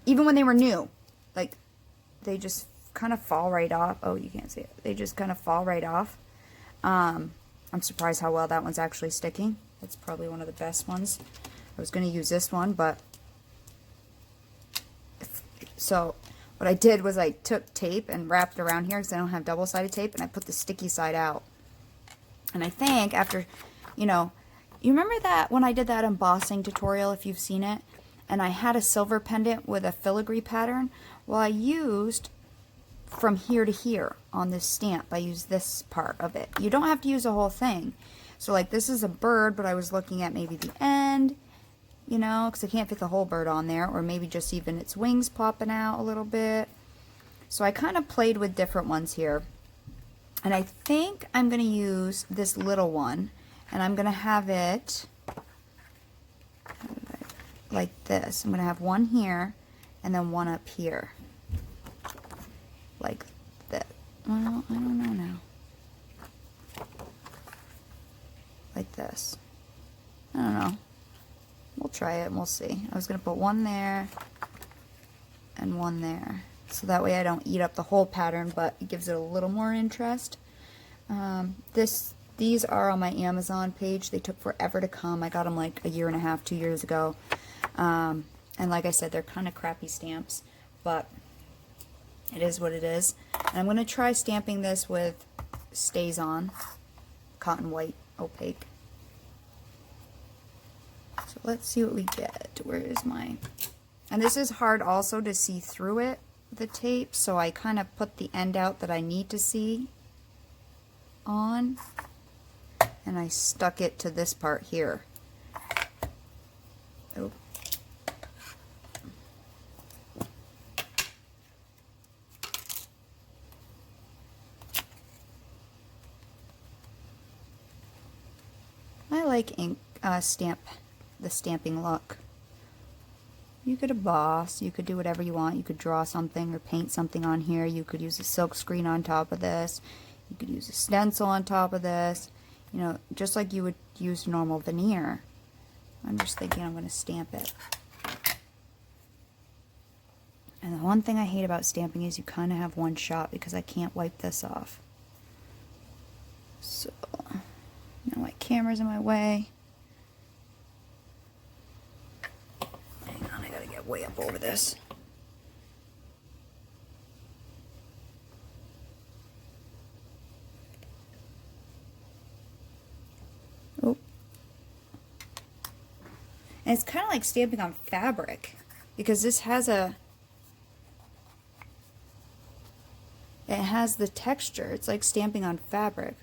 even when they were new, like, they just kind of fall right off. Oh, you can't see it. They just kind of fall right off. I'm surprised how well that one's actually sticking. It's probably one of the best ones. I was going to use this one, but... So, what I did was I took tape and wrapped it around here because I don't have double-sided tape, and I put the sticky side out. And I think after, you know... You remember that when I did that embossing tutorial, if you've seen it, and I had a silver pendant with a filigree pattern? Well, I used from here to here on this stamp. I used this part of it. You don't have to use the whole thing. So like this is a bird, but I was looking at maybe the end, you know, because I can't fit the whole bird on there, or maybe just even its wings popping out a little bit. So I kind of played with different ones here. And I think I'm going to use this little one. And I'm going to have it like this. I'm going to have one here and then one up here. Like that. Well, I don't know now. Like this. I don't know. We'll try it and we'll see. I was going to put one there and one there. So that way I don't eat up the whole pattern, but it gives it a little more interest. These are on my Amazon page. They took forever to come. I got them like a year and a half, 2 years ago. And like I said, they're kind of crappy stamps, but it is what it is. And I'm going to try stamping this with StazOn, cotton white opaque. So let's see what we get. Where is my... And this is hard also to see through it, the tape, so I kind of put the end out that I need to see on. And I stuck it to this part here. Oh. I like ink the stamping look. You could emboss, you could do whatever you want. You could draw something or paint something on here. You could use a silk screen on top of this. You could use a stencil on top of this. You know, just like you would use normal veneer. I'm just thinking I'm going to stamp it. And the one thing I hate about stamping is you kind of have one shot because I can't wipe this off. So, now my camera's in my way. Hang on, I gotta get way up over this. Oh. And it's kind of like stamping on fabric because this has it has the texture. It's like stamping on fabric.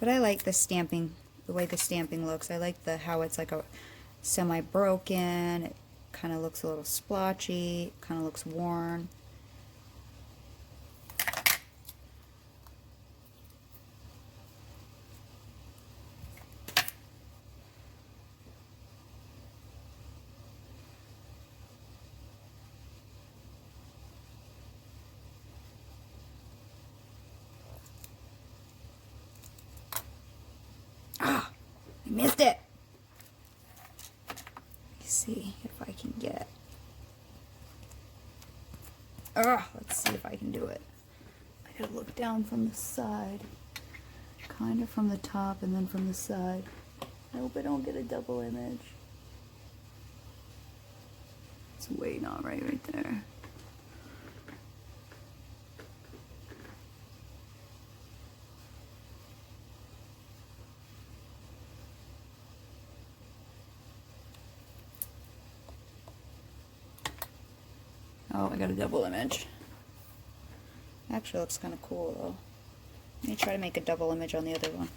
But I like the stamping, the way the stamping looks. I like how it's like a semi-broken. It kind of looks a little splotchy. Kind of looks worn. Missed it. Let's see if I can get. Let's see if I can do it. I gotta look down from the side. Kind of from the top and then from the side. I hope I don't get a double image. It's way not right there. Oh, I got a double image. Actually looks kind of cool though. Let me try to make a double image on the other one.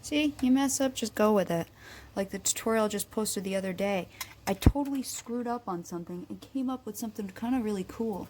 See, you mess up, just go with it. Like the tutorial I just posted the other day. I totally screwed up on something and came up with something kind of really cool.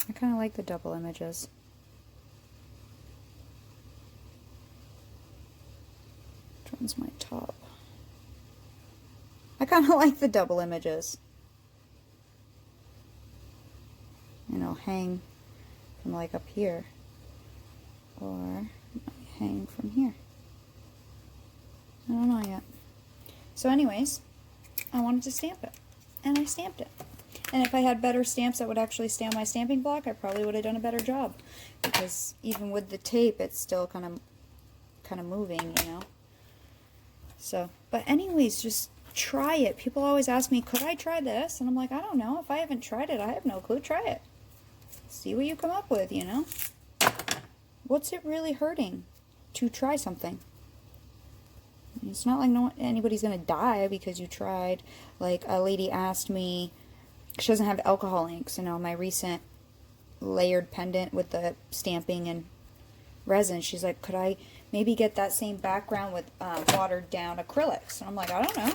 I kind of like the double images. Which one's my top? I kind of like the double images. And I'll hang from like up here. Or hang from here. I don't know yet. So anyways, I wanted to stamp it. And I stamped it. And if I had better stamps that would actually stay on my stamping block, I probably would have done a better job. Because even with the tape, it's still kind of moving, you know. So, but anyways, just try it. People always ask me, could I try this? And I'm like, I don't know. If I haven't tried it, I have no clue. Try it. See what you come up with, you know. What's it really hurting to try something? It's not like anybody's going to die because you tried. Like a lady asked me, she doesn't have alcohol inks, you know, my recent layered pendant with the stamping and resin. She's like, could I maybe get that same background with watered down acrylics? And I'm like, I don't know.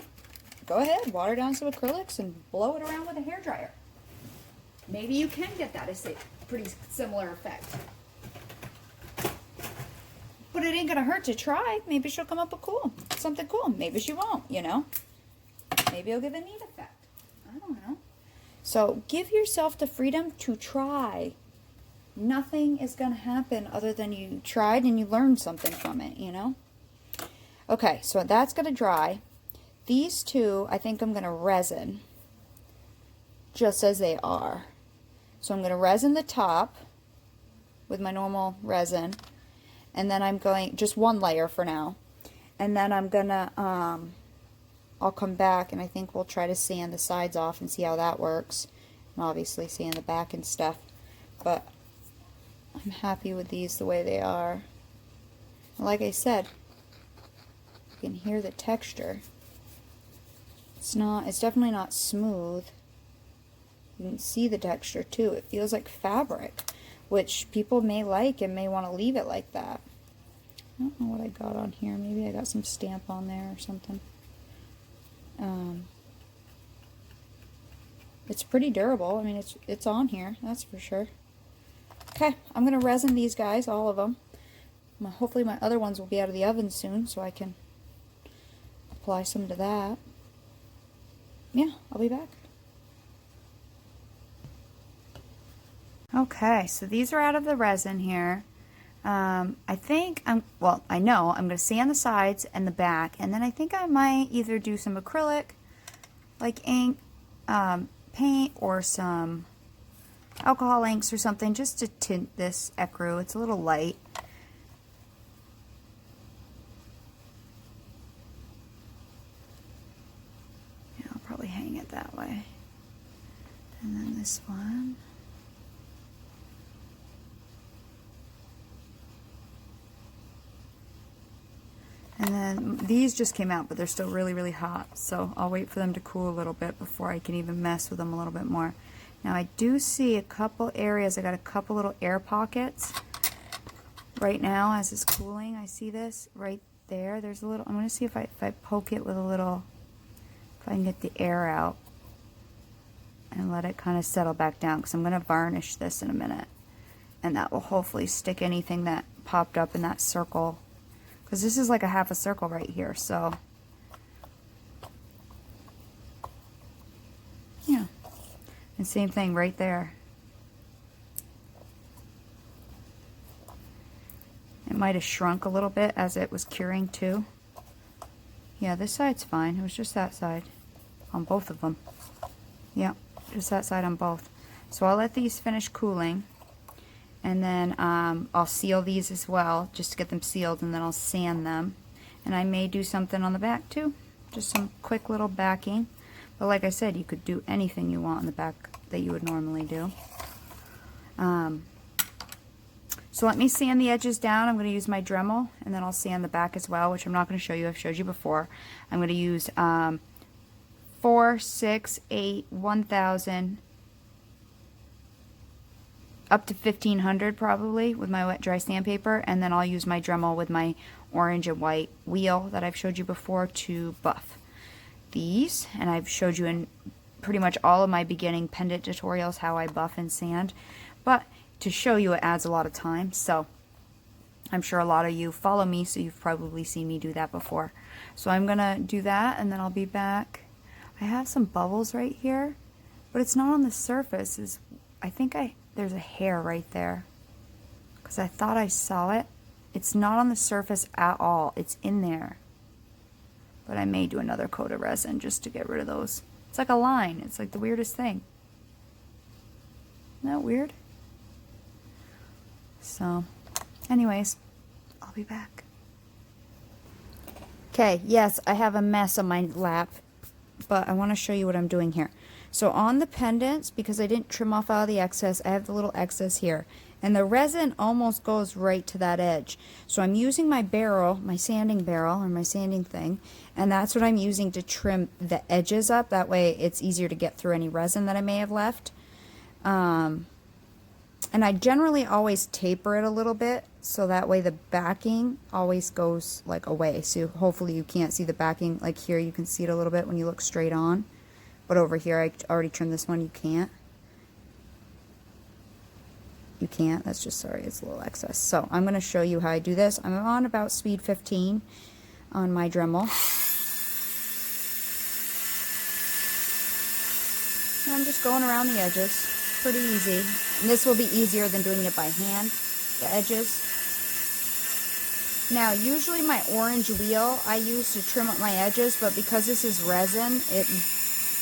Go ahead, water down some acrylics and blow it around with a hairdryer. Maybe you can get that as a pretty similar effect. But it ain't gonna hurt to try. Maybe she'll come up with something cool. Maybe she won't, you know. Maybe it'll give a neat effect. I don't know. So give yourself the freedom to try. Nothing is going to happen other than you tried and you learned something from it, you know? Okay, so that's going to dry. These two, I think I'm going to resin just as they are. So I'm going to resin the top with my normal resin. And then I'm going, just one layer for now. And then I'm going to, I'll come back and I think we'll try to sand the sides off and see how that works. And obviously sand the back and stuff. But I'm happy with these the way they are. Like I said, you can hear the texture. It's definitely not smooth. You can see the texture too. It feels like fabric, which people may like and may want to leave it like that. I don't know what I got on here. Maybe I got some stamp on there or something. It's pretty durable. I mean, it's on here, that's for sure. Okay, I'm going to resin these guys, all of them. Hopefully my other ones will be out of the oven soon, so I can apply some to that. Yeah, I'll be back. Okay, so these are out of the resin here. I know I'm going to sand the sides and the back, and then I think I might either do some acrylic, like ink, paint, or some alcohol inks or something, just to tint this ecru. It's a little light. Yeah, I'll probably hang it that way. And then this one. And then these just came out, but they're still really, really hot. So I'll wait for them to cool a little bit before I can even mess with them a little bit more. Now I do see a couple areas. I got a couple little air pockets right now as it's cooling. I see this right there. There's a little, I'm going to see if I poke it with a little, if I can get the air out and let it kind of settle back down, because I'm going to varnish this in a minute. And that will hopefully stick anything that popped up in that circle, because this is like a half a circle right here, so yeah. And same thing right there. It might have shrunk a little bit as it was curing too. Yeah, this side's fine. It was just that side on both of them. Yeah, just that side on both. So I'll let these finish cooling, and then I'll seal these as well, just to get them sealed, and then I'll sand them. And I may do something on the back too, just some quick little backing. But like I said, you could do anything you want on the back that you would normally do. So let me sand the edges down. I'm going to use my Dremel, and then I'll sand the back as well, which I'm not going to show you. I've showed you before. I'm going to use 4, 6, 8, 1000, up to 1500 probably with my wet dry sandpaper, and then I'll use my Dremel with my orange and white wheel that I've showed you before to buff these. And I've showed you in pretty much all of my beginning pendant tutorials how I buff and sand, but to show you, it adds a lot of time, so I'm sure a lot of you follow me, so you've probably seen me do that before. So I'm gonna do that, and then I'll be back. I have some bubbles right here, but it's not on the surface. I think there's a hair right there, because I thought I saw it. It's not on the surface at all. It's in there, but I may do another coat of resin just to get rid of those. It's like a line. It's like the weirdest thing. Isn't that weird? So, anyways, I'll be back. Okay, yes, I have a mess on my lap, but I want to show you what I'm doing here. So on the pendants, because I didn't trim off all the excess, I have the little excess here. And the resin almost goes right to that edge. So I'm using my barrel, my sanding barrel, or my sanding thing, and that's what I'm using to trim the edges up. That way it's easier to get through any resin that I may have left. And I generally always taper it a little bit, so that way the backing always goes like away. So hopefully you can't see the backing. Like here you can see it a little bit when you look straight on. But over here I already trimmed this one, you can't. You can't, that's just, sorry, it's a little excess. So I'm going to show you how I do this. I'm on about speed 15 on my Dremel. And I'm just going around the edges. Pretty easy. And this will be easier than doing it by hand, the edges. Now, usually my orange wheel I use to trim up my edges, but because this is resin, it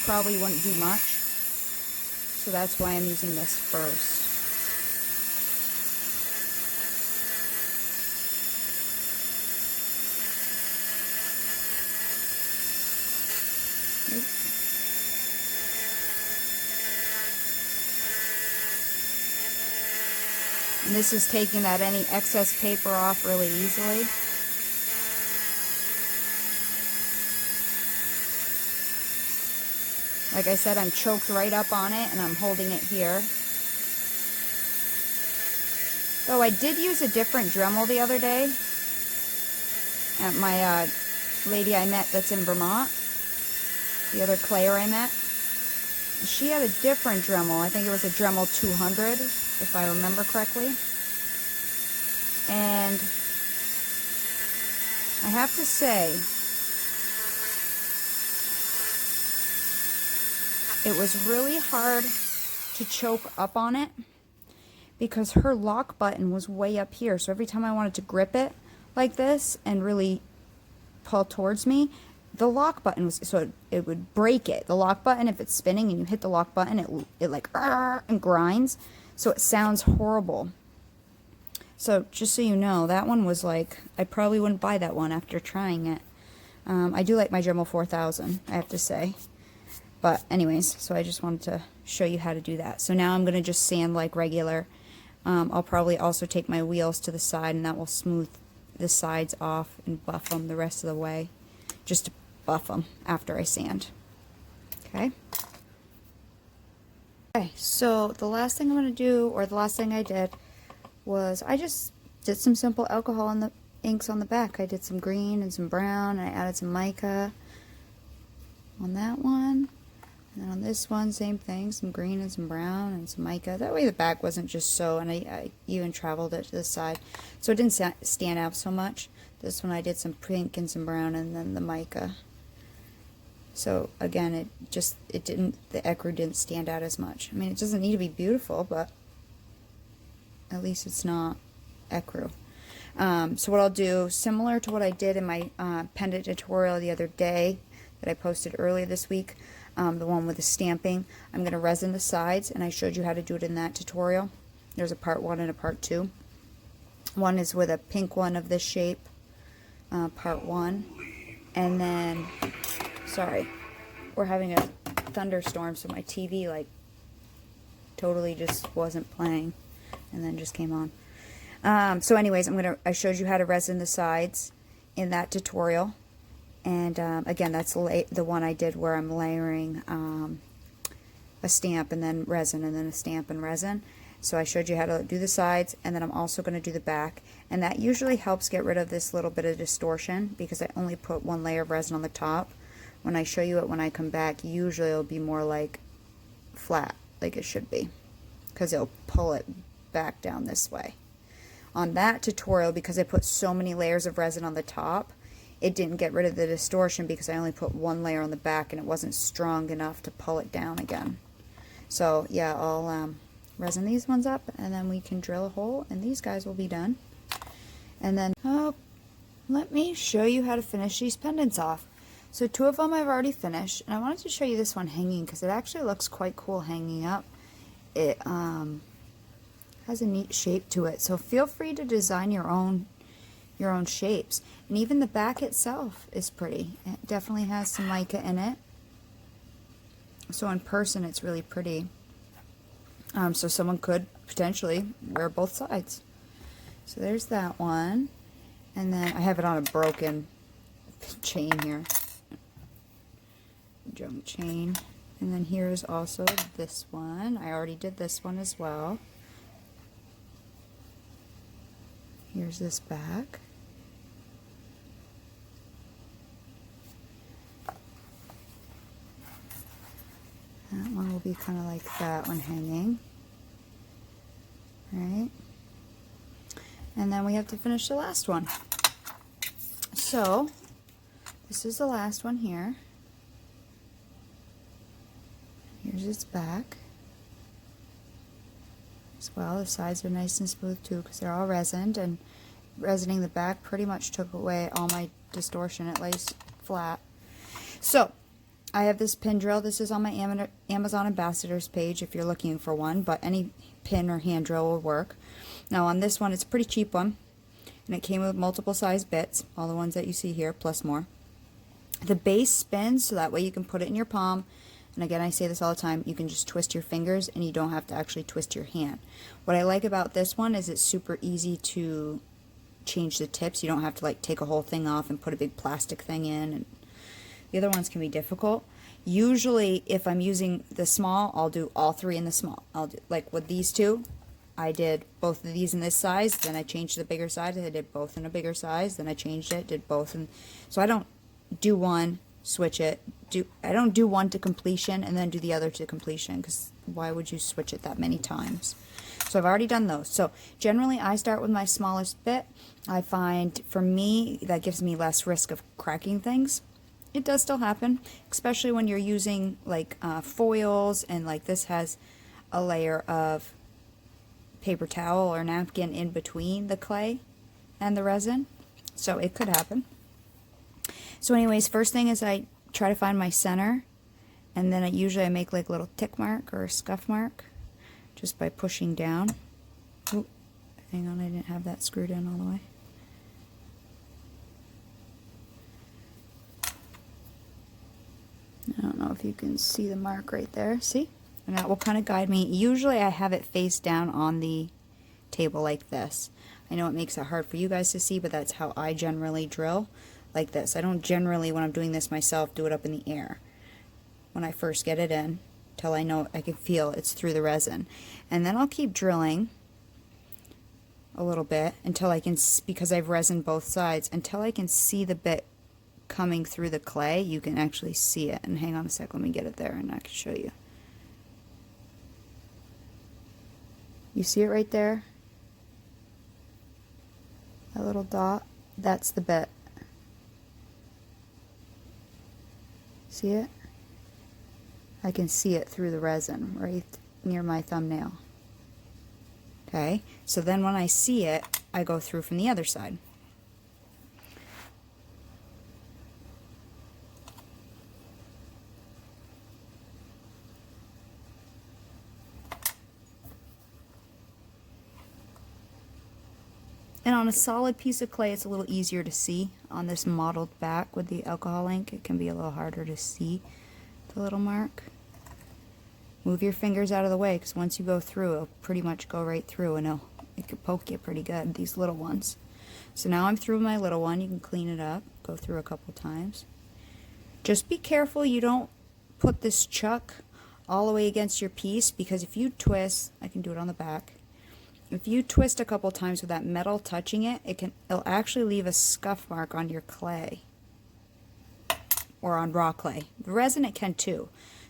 probably wouldn't do much. So that's why I'm using this first. And this is taking any excess paper off really easily. Like I said, I'm choked right up on it, and I'm holding it here. Though I did use a different Dremel the other day at my lady I met that's in Vermont. The other Claire I met. She had a different Dremel. I think it was a Dremel 200. If I remember correctly. And I have to say, it was really hard to choke up on it because her lock button was way up here. So every time I wanted to grip it like this and really pull towards me, the lock button was, so it would break it. The lock button, if it's spinning and you hit the lock button, it like and grinds. So it sounds horrible. So just so you know, that one was like, I probably wouldn't buy that one after trying it. I do like my Dremel 4000, I have to say. But anyways, so I just wanted to show you how to do that. So now I'm going to just sand like regular. I'll probably also take my wheels to the side, and that will smooth the sides off and buff them the rest of the way. Just to buff them after I sand. Okay. Okay, so the last thing I'm going to do, or the last thing I did, was I just did some simple alcohol inks on the back. I did some green and some brown, and I added some mica on that one. And then on this one, same thing, some green and some brown and some mica. That way the back wasn't just so, and I even traveled it to the side, so it didn't stand out so much. This one I did some pink and some brown and then the mica. So again, the ecru didn't stand out as much. I mean, it doesn't need to be beautiful, but at least it's not ecru. So what I'll do, similar to what I did in my pendant tutorial the other day that I posted earlier this week, the one with the stamping, I'm going to resin the sides, and I showed you how to do it in that tutorial. There's a part 1 and a part 2. One is with a pink one of this shape, part 1, and then, sorry, we're having a thunderstorm, so my TV like totally just wasn't playing and then just came on. So anyways, I showed you how to resin the sides in that tutorial. And again, that's the one I did where I'm layering a stamp and then resin and then a stamp and resin. So I showed you how to do the sides, and then I'm also going to do the back. And that usually helps get rid of this little bit of distortion because I only put one layer of resin on the top. When I show you it when I come back, usually it'll be more like flat, like it should be, because it'll pull it back down this way. On that tutorial, because I put so many layers of resin on the top, it didn't get rid of the distortion because I only put one layer on the back and it wasn't strong enough to pull it down again. So yeah, I'll resin these ones up, and then we can drill a hole, and these guys will be done. And then, let me show you how to finish these pendants off. So 2 of them I've already finished, and I wanted to show you this one hanging because it actually looks quite cool hanging up. It has a neat shape to it, so feel free to design your own shapes. And even the back itself is pretty. It definitely has some mica in it, so in person it's really pretty. So someone could potentially wear both sides. So there's that one, and then I have it on a broken chain here, jump chain. And then here's also this one. I already did this one as well. Here's this back. That one will be kind of like that one hanging. Right? And then we have to finish the last one. So, this is the last one here. Here's its back. As well, the sides are nice and smooth too because they're all resined, and resining the back pretty much took away all my distortion. It lays flat. So, I have this pin drill. This is on my Amazon Ambassadors page if you're looking for one, but any pin or hand drill will work. Now on this one, it's a pretty cheap one, and it came with multiple size bits, all the ones that you see here, plus more. The base spins, so that way you can put it in your palm, and again, I say this all the time, you can just twist your fingers, and you don't have to actually twist your hand. What I like about this one is it's super easy to change the tips. You don't have to like take a whole thing off and put a big plastic thing in, and the other ones can be difficult. Usually, if I'm using the small, I'll do all 3 in the small. I'll do, like with these 2, I did both of these in this size, then I changed to the bigger size, I did both in a bigger size, then I changed it, did both. And so I don't do one, switch it. I don't do one to completion and then do the other to completion, because why would you switch it that many times? So I've already done those. So generally, I start with my smallest bit. I find, for me, that gives me less risk of cracking things. It does still happen, especially when you're using like foils, and like this has a layer of paper towel or napkin in between the clay and the resin, so it could happen. So anyways, first thing is I try to find my center, and then usually I make like a little tick mark or a scuff mark just by pushing down. Oop, hang on, I didn't have that screwed in all the way. I don't know if you can see the mark right there. See? And that will kind of guide me. Usually I have it face down on the table like this. I know it makes it hard for you guys to see, but that's how I generally drill, like this. I don't generally, when I'm doing this myself, do it up in the air when I first get it in, till I know I can feel it's through the resin. And then I'll keep drilling a little bit until I can, because I've resined both sides, until I can see the bit coming through the clay. You can actually see it. And hang on a sec, let me get it there and I can show you. You see it right there? That little dot? That's the bit. See it? I can see it through the resin right near my thumbnail. Okay, so then when I see it, I go through from the other side. And on a solid piece of clay, it's a little easier to see. On this mottled back with the alcohol ink, it can be a little harder to see the little mark. Move your fingers out of the way, because once you go through, it'll pretty much go right through, and it could poke you pretty good, these little ones. So now I'm through my little one. You can clean it up, go through a couple times. Just be careful you don't put this chuck all the way against your piece, because if you twist, I can do it on the back, if you twist a couple times with that metal touching it, it'll actually leave a scuff mark on your clay, or on raw clay. The resin it can too.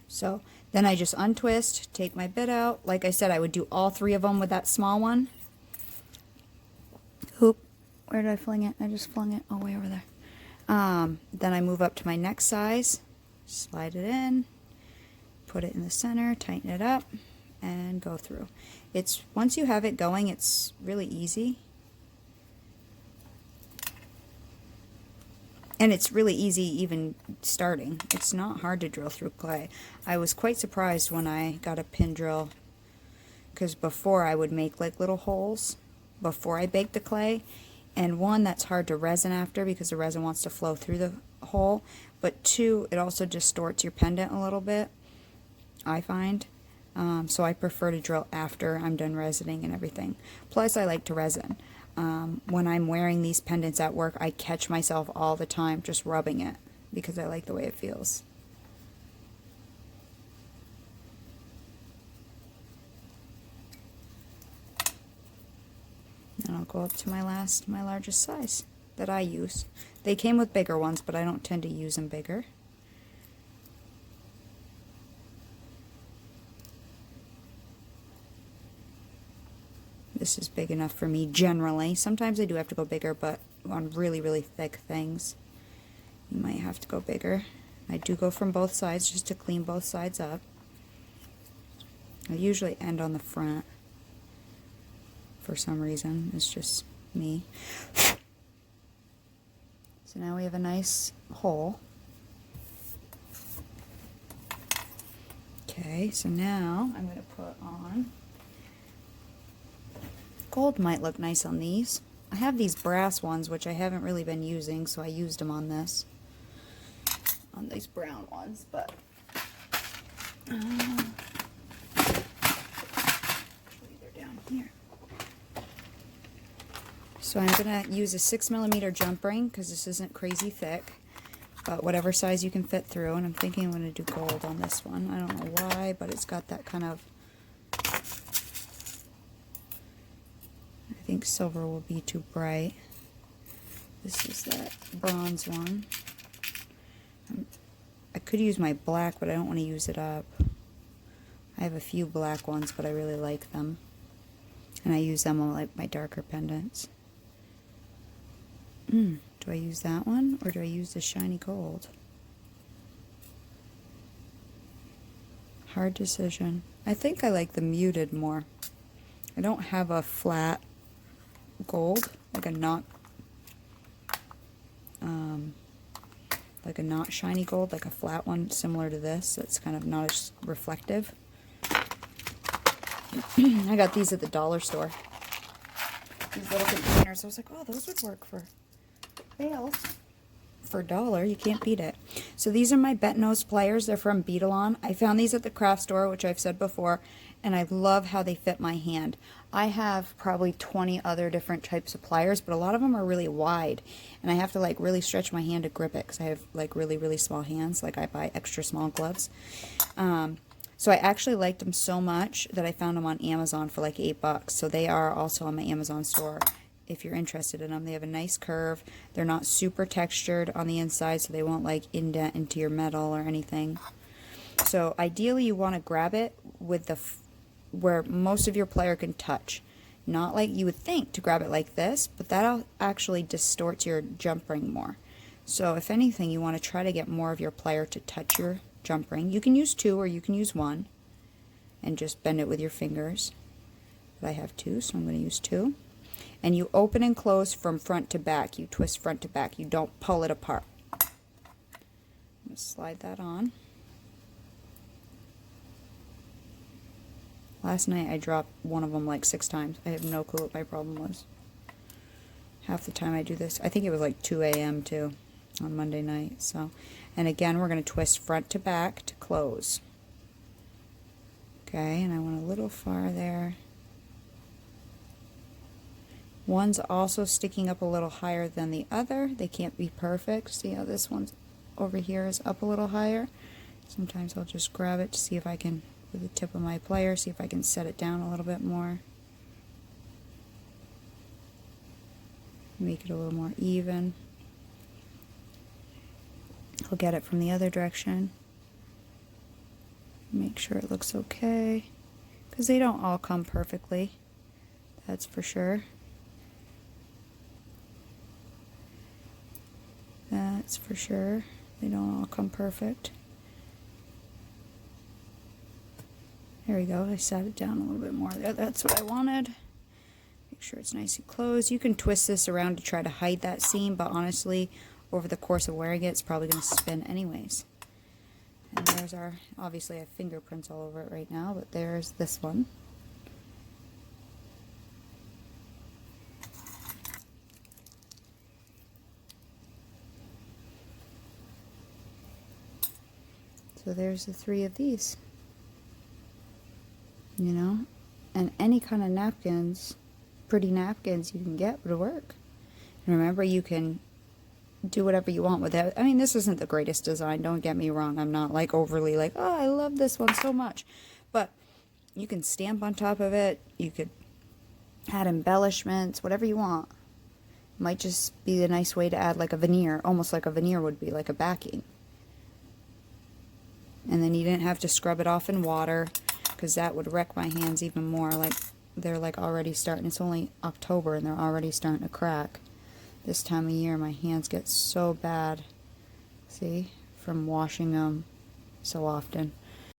So then I just untwist, take my bit out. Like I said, I would do all three of them with that small one. Oop, where did I fling it? I just flung it all the way over there. Then I move up to my next size, slide it in, put it in the center, tighten it up, and go through. Once you have it going, it's really easy. And it's really easy even starting. It's not hard to drill through clay. I was quite surprised when I got a pin drill, because before I would make like little holes before I baked the clay, and one, that's hard to resin after because the resin wants to flow through the hole, but two, it also distorts your pendant a little bit, I find. So I prefer to drill after I'm done resining and everything. Plus I like to resin. When I'm wearing these pendants at work, I catch myself all the time just rubbing it because I like the way it feels. And I'll go up to my largest size that I use. They came with bigger ones, but I don't tend to use them bigger. This is big enough for me generally. Sometimes I do have to go bigger, but on really, really thick things, you might have to go bigger. I do go from both sides just to clean both sides up. I usually end on the front for some reason. It's just me. So now we have a nice hole. Okay, so now I'm going to put on... Gold might look nice on these. I have these brass ones, which I haven't really been using, so I used them on this. On these brown ones, but... they're down here. So I'm going to use a 6mm jump ring, because this isn't crazy thick. But whatever size you can fit through, and I'm thinking I'm going to do gold on this one. I don't know why, but it's got that kind of... I think silver will be too bright. This is that bronze one. I could use my black, but I don't want to use it up. I have a few black ones, but I really like them. And I use them on like my darker pendants. Do I use that one, or do I use the shiny gold? Hard decision. I think I like the muted more. I don't have a flat gold, like a not shiny gold, like a flat one similar to this that's kind of not as reflective. I got these at the dollar store, these little containers. I was like, oh, those would work for bales for $1. You can't beat it. So these are my bent nose pliers. They're from Beadalon. I found these at the craft store, which I've said before, and I love how they fit my hand. I have probably 20 other different types of pliers, but a lot of them are really wide, and I have to like really stretch my hand to grip it because I have like really, really small hands. Like I buy extra small gloves. So I actually liked them so much that I found them on Amazon for like $8. So they are also on my Amazon store if you're interested in them. They have a nice curve. They're not super textured on the inside, so they won't like indent into your metal or anything. So ideally you want to grab it with the where most of your player can touch. Not like you would think to grab it like this, but that actually distorts your jump ring more. So if anything, you want to try to get more of your player to touch your jump ring. You can use 2 or you can use 1 and just bend it with your fingers. But I have 2, so I'm going to use 2. And you open and close from front to back. You twist front to back. You don't pull it apart. I'm going to slide that on. Last night I dropped one of them like 6 times. I have no clue what my problem was. Half the time I do this. I think it was like 2 a.m. too on Monday night. So, and again we're going to twist front to back to close. Okay, and I want a little far there. One's also sticking up a little higher than the other. They can't be perfect. See how this one's over here is up a little higher? Sometimes I'll just grab it to see if I can, with the tip of my plier, see if I can set it down a little bit more. Make it a little more even. I'll get it from the other direction. Make sure it looks okay. Because they don't all come perfectly. That's for sure. That's for sure. They don't all come perfect. There we go. I sat it down a little bit more there. That's what I wanted. Make sure it's nice and closed. You can twist this around to try to hide that seam, but honestly, over the course of wearing it, it's probably going to spin anyways. And there's our, obviously I have fingerprints all over it right now, but there's this one. So there's the 3 of these. You know, and any kind of napkins, pretty napkins you can get would work. And remember, you can do whatever you want with it. I mean, this isn't the greatest design, don't get me wrong. I'm not like overly like, oh, I love this one so much. But you can stamp on top of it. You could add embellishments, whatever you want. Might just be a nice way to add like a veneer, almost like a veneer would be, like a backing. And then you didn't have to scrub it off in water, because that would wreck my hands even more. Like, they're like already starting, it's only October and they're already starting to crack. This time of year my hands get so bad, see, from washing them so often.